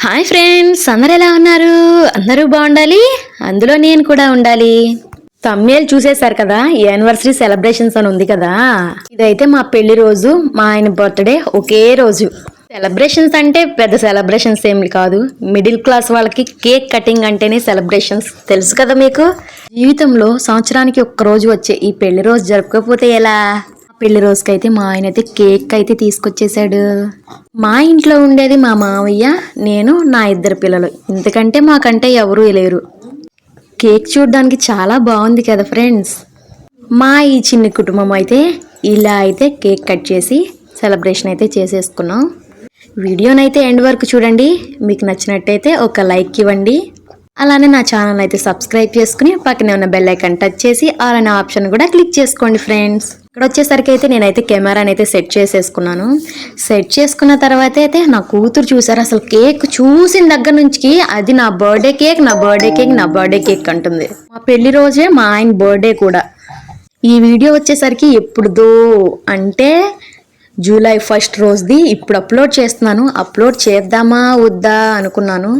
Hi friends, అందరు ఎలా ఉన్నారు? అందరూ బాగుండాలి, అందులో నేను కూడా ఉండాలి. తమ్నేల్ చూసేశారు కదా, యానివర్సరీ సెలబ్రేషన్స్ అని ఉంది కదా. ఇదైతే మా పెళ్లి రోజు, మా ఆయన బర్త్డే ఒకే రోజు. సెలబ్రేషన్స్ అంటే పెద్ద సెలబ్రేషన్స్ ఏమి కాదు. మిడిల్ క్లాస్ వాళ్ళకి కేక్ కటింగ్ అంటేనే సెలబ్రేషన్స్, తెలుసు కదా మీకు. జీవితంలో సంవత్సరానికి ఒక్క రోజు వచ్చే ఈ పెళ్లి రోజు జరుపుకోకపోతే ఎలా? పెళ్లి రోజుకైతే మా ఆయన అయితే కేక్ అయితే తీసుకొచ్చేసాడు. మా ఇంట్లో ఉండేది మా మావయ్య, నేను, నా ఇద్దరు పిల్లలు. ఇంతకంటే మాకంటే ఎవరూ లేరు. కేక్ చూడడానికి చాలా బాగుంది కదా ఫ్రెండ్స్. మా ఈ చిన్న కుటుంబం అయితే ఇలా అయితే కేక్ కట్ చేసి సెలబ్రేషన్ అయితే చేసేసుకున్నాం. వీడియోనైతే ఎండ్ వరకు చూడండి. మీకు నచ్చినట్టయితే ఒక లైక్ ఇవ్వండి. అలానే నా ఛానల్ అయితే సబ్స్క్రైబ్ చేసుకుని పక్కనే ఉన్న బెల్ ఐకాన్ టచ్ చేసి ఆల్ అనే ఆప్షన్ కూడా క్లిక్ చేసుకోండి ఫ్రెండ్స్. ఇక్కడ వచ్చేసరికి అయితే నేనైతే కెమెరాని అయితే సెట్ చేసేసుకున్నాను. సెట్ చేసుకున్న తర్వాత అయితే నా కూతురు చూసారు, అసలు కేక్ చూసిన దగ్గర నుంచి అది నా బర్త్డే కేక్, నా బర్త్డే కేక్, నా బర్త్డే కేక్ అంటుంది. మా పెళ్లి రోజే మా ఆయన బర్త్డే కూడా. ఈ వీడియో వచ్చేసరికి ఎప్పుడుదో అంటే జూలై 1 రోజుది ఇప్పుడు అప్లోడ్ చేస్తున్నాను. అప్లోడ్ చేద్దామా వద్దా అనుకున్నాను.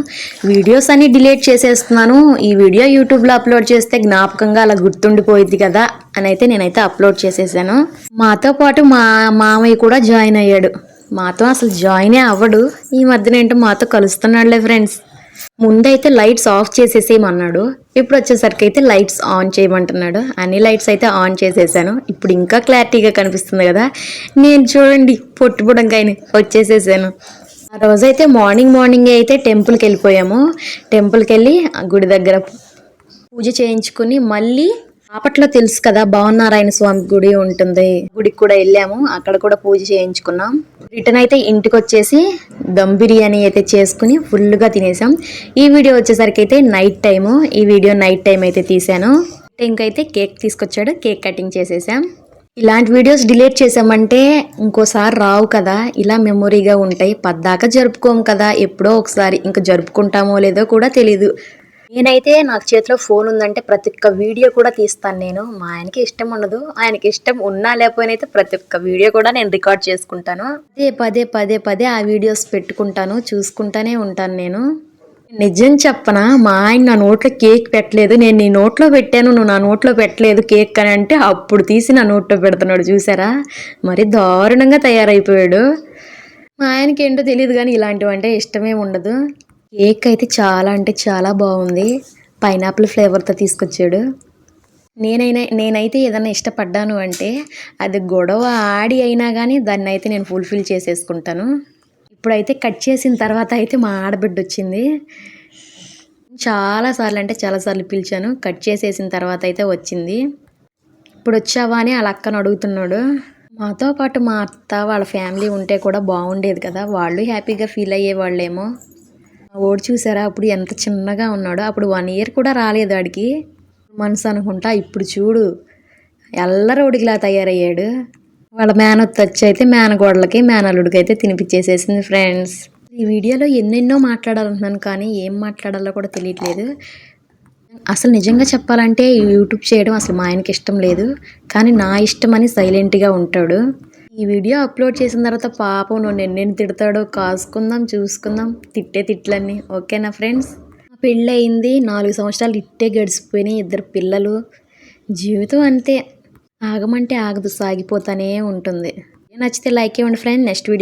వీడియోస్ అన్ని డిలీట్ చేసేస్తున్నాను. ఈ వీడియో యూట్యూబ్లో అప్లోడ్ చేస్తే జ్ఞాపకంగా అలా గుర్తుండిపోయింది కదా అని అయితే నేనైతే అప్లోడ్ చేసేసాను. మాతో పాటు మా మామయ్య కూడా జాయిన్ అయ్యాడు. మాతో అసలు జాయినే అవ్వడు. ఈ మధ్యన ఏంటో మాతో కలుస్తున్నాడులే ఫ్రెండ్స్. ముందైతే లైట్స్ ఆఫ్ చేసేసేయమన్నాడు. ఇప్పుడు వచ్చేసరికి అయితే లైట్స్ ఆన్ చేయమంటున్నాడు. అన్ని లైట్స్ అయితే ఆన్ చేసేసాను. ఇప్పుడు ఇంకా క్లారిటీగా కనిపిస్తుంది కదా. నేను చూడండి పొట్టు బుడంకాయని వచ్చేసేసాను. ఆ రోజైతే మార్నింగ్ అయితే టెంపుల్కి వెళ్ళిపోయాము. టెంపుల్కి వెళ్ళి గుడి దగ్గర పూజ చేయించుకుని మళ్ళీ బాపట్లో తెలుసు కదా, భావనారాయణ స్వామి గుడి ఉంటుంది, గుడికి కూడా వెళ్ళాము. అక్కడ కూడా పూజ చేయించుకున్నాం. రిటర్న్ అయితే ఇంటికి వచ్చేసి దమ్ బిర్యానీ అయితే చేసుకుని ఫుల్గా తినేసాం. ఈ వీడియో వచ్చేసరికి అయితే నైట్ టైము. ఈ వీడియో నైట్ టైం అయితే తీసాను. ఇంకైతే కేక్ తీసుకొచ్చాడు, కేక్ కటింగ్ చేసేసాం. ఇలాంటి వీడియోస్ డిలీట్ చేసామంటే ఇంకోసారి రావు కదా, ఇలా మెమొరీగా ఉంటాయి. పద్దాకా జరుపుకోము కదా, ఎప్పుడో ఒకసారి. ఇంకా జరుపుకుంటామో లేదో కూడా తెలీదు. నేనైతే నాకు చేతిలో ఫోన్ ఉందంటే ప్రతి ఒక్క వీడియో కూడా తీస్తాను నేను. మా ఆయనకి ఇష్టం ఉండదు. ఆయనకి ఇష్టం ఉన్నా లేకపోయినా అయితే ప్రతి ఒక్క వీడియో కూడా నేను రికార్డ్ చేసుకుంటాను. పదే ఆ వీడియోస్ పెట్టుకుంటాను, చూసుకుంటానే ఉంటాను నేను. నిజం చెప్పనా, మా ఆయన నా నోట్లో కేక్ పెట్టలేదు. నేను నీ నోట్లో పెట్టాను, నువ్వు నా నోట్లో పెట్టలేదు కేక్ అని అంటే అప్పుడు తీసి నా నోట్లో పెడుతున్నాడు. చూసారా, మరి దారుణంగా తయారైపోయాడు. మా ఆయనకి ఏంటో తెలియదు కానీ ఇలాంటివంటే ఇష్టమే ఉండదు. కేక్ అయితే చాలా అంటే చాలా బాగుంది. పైనాపిల్ ఫ్లేవర్తో తీసుకొచ్చాడు. నేనైతే ఏదైనా ఇష్టపడ్డాను అంటే అది గొడవ ఆడి అయినా కానీ దాన్ని అయితే నేను ఫుల్ఫిల్ చేసేసుకుంటాను. ఇప్పుడైతే కట్ చేసిన తర్వాత అయితే మా ఆడబిడ్డ వచ్చింది. చాలాసార్లు పిలిచాను. కట్ చేసేసిన తర్వాత అయితే వచ్చింది. ఇప్పుడు వచ్చావా అని వాళ్ళ అక్కను అడుగుతున్నాడు. మాతో పాటు మా అత్త వాళ్ళ ఫ్యామిలీ ఉంటే కూడా బాగుండేది కదా, వాళ్ళు హ్యాపీగా ఫీల్ అయ్యేవాళ్ళేమో. ఓడి చూసారా అప్పుడు ఎంత చిన్నగా ఉన్నాడో. అప్పుడు 1 year కూడా రాలేదు వాడికి, మనసు అనుకుంటా. ఇప్పుడు చూడు ఎల్లరోడికిలా తయారయ్యాడు. వాళ్ళ మేనత్త వచ్చి అయితే మేనగోడలకి మేనల్లుడికి అయితే తినిపించేసేసింది ఫ్రెండ్స్. ఈ వీడియోలో ఎన్నెన్నో మాట్లాడాలనుకున్నాను కానీ ఏం మాట్లాడాలో కూడా తెలియట్లేదు. అసలు నిజంగా చెప్పాలంటే యూట్యూబ్ చేయడం అసలు మా ఆయనకి ఇష్టం లేదు, కానీ నా ఇష్టం అని సైలెంట్గా ఉంటాడు. ఈ వీడియో అప్లోడ్ చేసిన తర్వాత పాపం నువ్వు ఎన్నెన్ని తిడతాడో కాసుకుందాం, చూసుకుందాం తిట్టే తిట్లన్నీ. ఓకేనా ఫ్రెండ్స్. పెళ్ళి అయింది 4 సంవత్సరాలు ఇట్టే గడిచిపోయినాయి. 2 పిల్లలు. జీవితం అంతే, ఆగమంటే ఆగదు, సాగిపోతానే ఉంటుంది. నచ్చితే లైక్ ఇవ్వండి ఫ్రెండ్. Next video